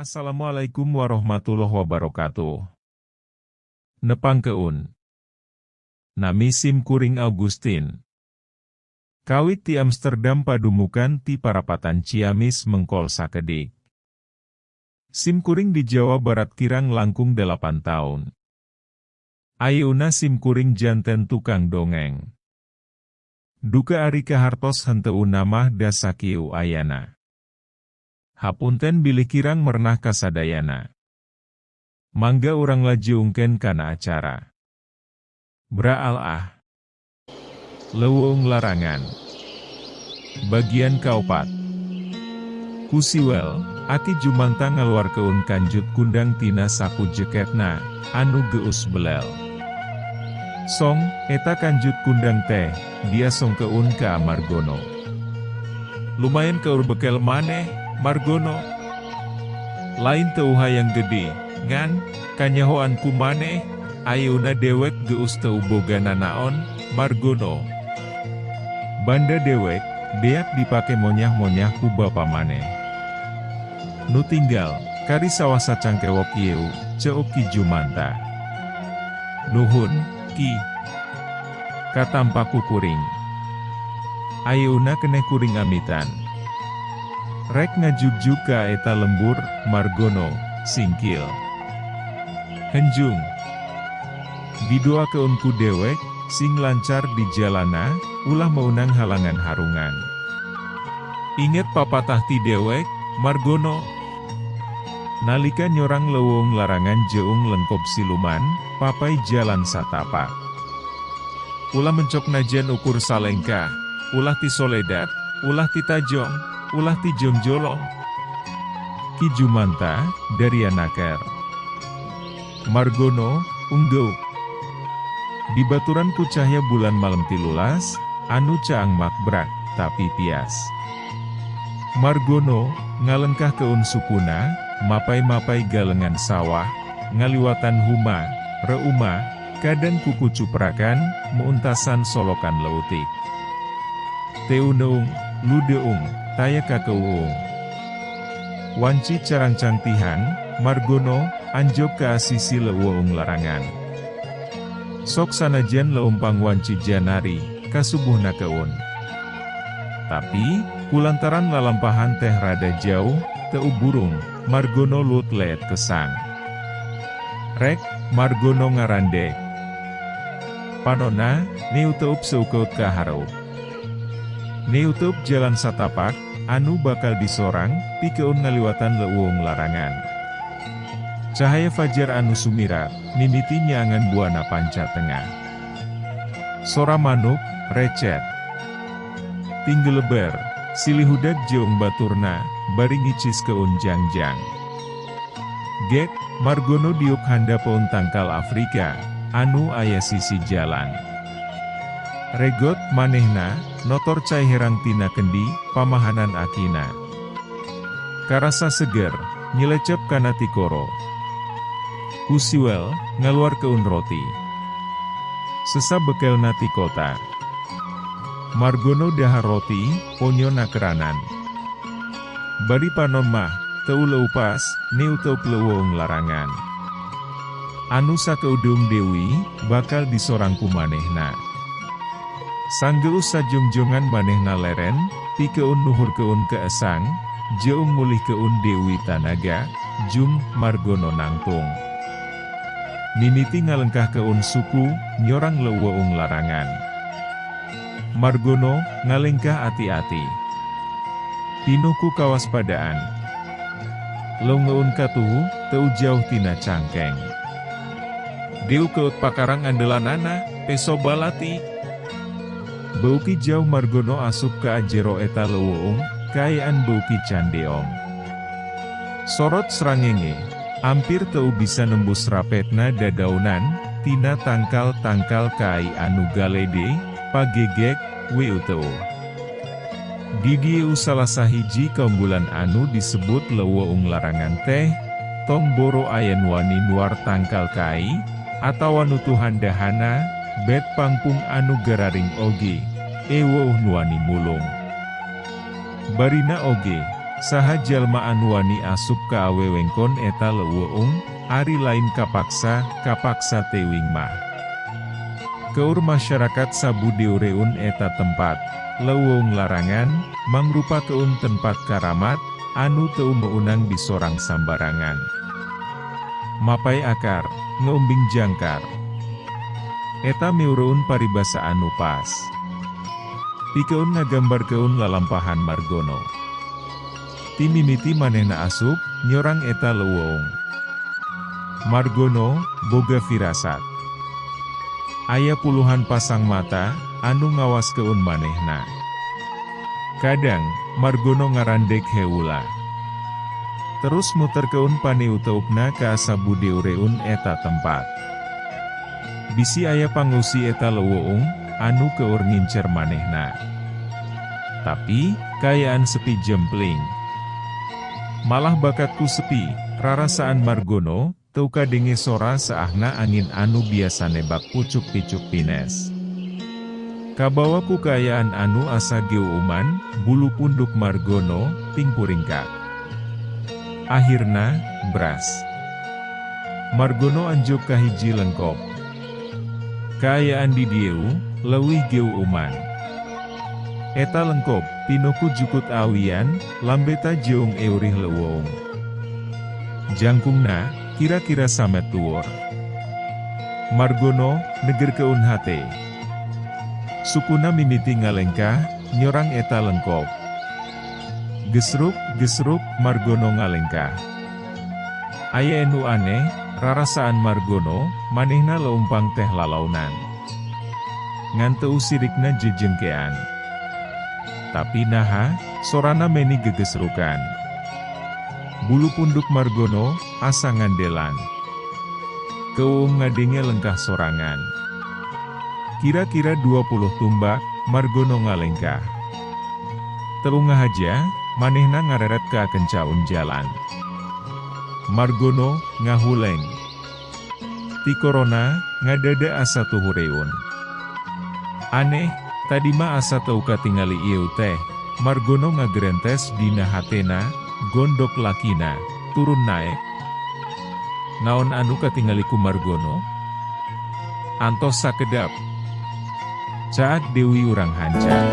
Assalamualaikum warahmatullahi wabarakatuh. Nepang keun. Nami Sim Kuring Augustin. Kawit ti Amsterdam padumukan ti parapatan Ciamis mengkol sakedik. Sim Kuring di Jawa Barat kirang langkung 8 tahun. Ayeuna Sim Kuring janten tukang dongeng. Duka ari kahartos henteu namah da sakieu ayana. Hapunten bilih kirang mernah kasadayana. Mangga urang lajiungken kana acara. Bra'al Leuweung larangan. Bagian kaopat. Kusiwel, aki jumantang ngaluarkeun kanjut kundang tina saku jeketna, anu geus belel. Song, eta kanjut kundang teh, dia songkeun ka Margono. Lumayan keur bekel maneh, Margono. Lain teu hayang gede, ngan, kanyahoan ku maneh, ayeuna dewek geus teu boga nanaon, Margono. Banda dewek, beak dipake monyah-monyah ku bapa maneh. Nu tinggal, kari sawasa cangkewok ieu, ceuk Ki Jumanta. Nuhun, Ki. Katampa ku kuring. Ayeuna keneh kuring amitan. Rek ngajug-jug ka eta lembur, Margono, singkil. Henjung. Didoakeun ku dewek, sing lancar di jalana, ulah meunang halangan harungan. Inget papatah ti dewek, Margono. Nalika nyorang leuweung larangan jeung lengkop siluman, papai jalan satapak. Ulah mencok najan ukur salengkah, ulah ti soledad, ulah ti tajong, ulah ti jongjolong. Ki Jumanta, dari anaker. Margono, unggeuk. Di baturan ku cahya bulan malam tilulas, anu caang makbrak, tapi pias. Margono, ngalengkah keun sukuna, mapai-mapai galengan sawah, ngaliwatan huma, reuma, kadang kuku cuprakan, muuntasan solokan leutik. Teuneung, ludeung, taya kakeuung. Wanci carang cangtihan, Margono, anjok ka sisi leuweung larangan. Sok sanajan leumpang wanci janari, kasubuhna keun. Tapi, kulantaran lalampahan teh rada jauh, teu burung, Margono lut leet kesang. Rek, Margono ngarandek. Panona, niuteup seukeut ka hareup. Niuteup jalan satapak, anu bakal disorang, pikeun ngaliwatan leuweung larangan. Cahaya fajar anu sumirat, mimiti nyangan buana panca tengah. Sora manuk, recet. Tinggeleber, silihudak jeung baturna, bari ngicis keun jangjang. Gek, Margono diuk handapeun tangkal Afrika, anu aya sisi jalan. Regot manehna, notor cai herang tina kendi, pamahanan akina. Karasa seger, nyelecep kana tikoro. Kusiwel, ngaluar keun roti. Sesa bekel nati kota. Margono dahar roti, ponyo nakeranan. Bari panon mah, teu leupas, niu teu leuweung larangan. Anu sakeudung Dewi, bakal disorang ku manehna. Sanggeus sajongjongan manehna leren, pikeun nuhur keun keesang, jeung mulih keun Dewi tanaga, jung Margono nangtung. Mimiti ngalengkah keun suku, nyorang leuweung larangan. Margono, ngalengkah ati-ati. Pinuku kawaspadaan. Leungeun katuhu, teu jauh tina cangkeng. Diu keut pakarang andelanana, peso balati. Beuki jauh Margono asup ka ajero eta leuweung, kaayaan beuki candeong. Sorot srangenge. Ampir teu bisa nembus rapetna dadaunan, tina tangkal-tangkal kai anu galede, pagegek, weu teu. Di dieu salah sahiji kaumbulan anu disebut leuweung larangan teh, tong boro ayen wani nuar tangkal kai, atawa nutuhan dahana, bet pangpung anu gararing oge, eweuh nuani mulung. Barina oge, saha jalma anu wani asup ka awewengkon eta leuweung, ari lain kapaksa tewing mah. Keur masyarakat sabudiureun eta tempat, leuweung larangan, mangrupa keun tempat karamat, anu teu meunang disorang sambarangan. Mapai akar, ngeumbing jangkar. Eta miureun paribasa anu pas. Pikeun ngagambarkeun lalampahan Margono. Ti mimiti manehna asup, nyorang eta leuweung. Margono, boga firasat. Aya puluhan pasang mata, anu ngawaskeun manehna. Kadang, Margono ngarandek heula. Terus muterkeun paniuteupna ka sabudiureun eta tempat. Bisi aya pangusi eta leuweung, anu keur ngincer manehna. Tapi, kayaan sepi jempling. Malah bakatku sepi, rarasaan Margono, teu kadenge sora saahna angin anu biasa nebak pucuk-picuk pines. Kabawa ku kayaan anu asa geuuman, bulu punduk Margono, tingpuringkak. Akhirna, bras. Margono anjuk kahiji lengkop. Kayaan di dieu, leuwih geuuman. Eta lengkop, tinuku jukut awian, lambeta jeung eurih leuweung. Jangkungna, kira-kira samet tuwur. Margono, negerkeun hate. Sukuna mimiti ngalengkah, nyorang eta lengkop. Gesruk, Margono ngalengkah. Aya enu aneh, rarasaan Margono, manehna leumpang teh lalaunan. Ngan teu sirikna jejengkean. Tapi naha, sorana meni gegesrukan. Bulu punduk Margono, asa ngandelan. Keuung ngadenge lengkah sorangan. Kira-kira 20 tumbak, Margono ngalengkah. Teu ngahaja, manehna ngareret ka kencaun jalan. Margono, ngahuleng. Ti korona, ngadada asa tuhureun. Aneh, tadi mah asa teu katingali ieu teh, Margono ngagerentes dina hatena, gondok lakina, turun naek. Naon anu katingali ku Margono? Antos sakedap. Caak Dewi urang hancang.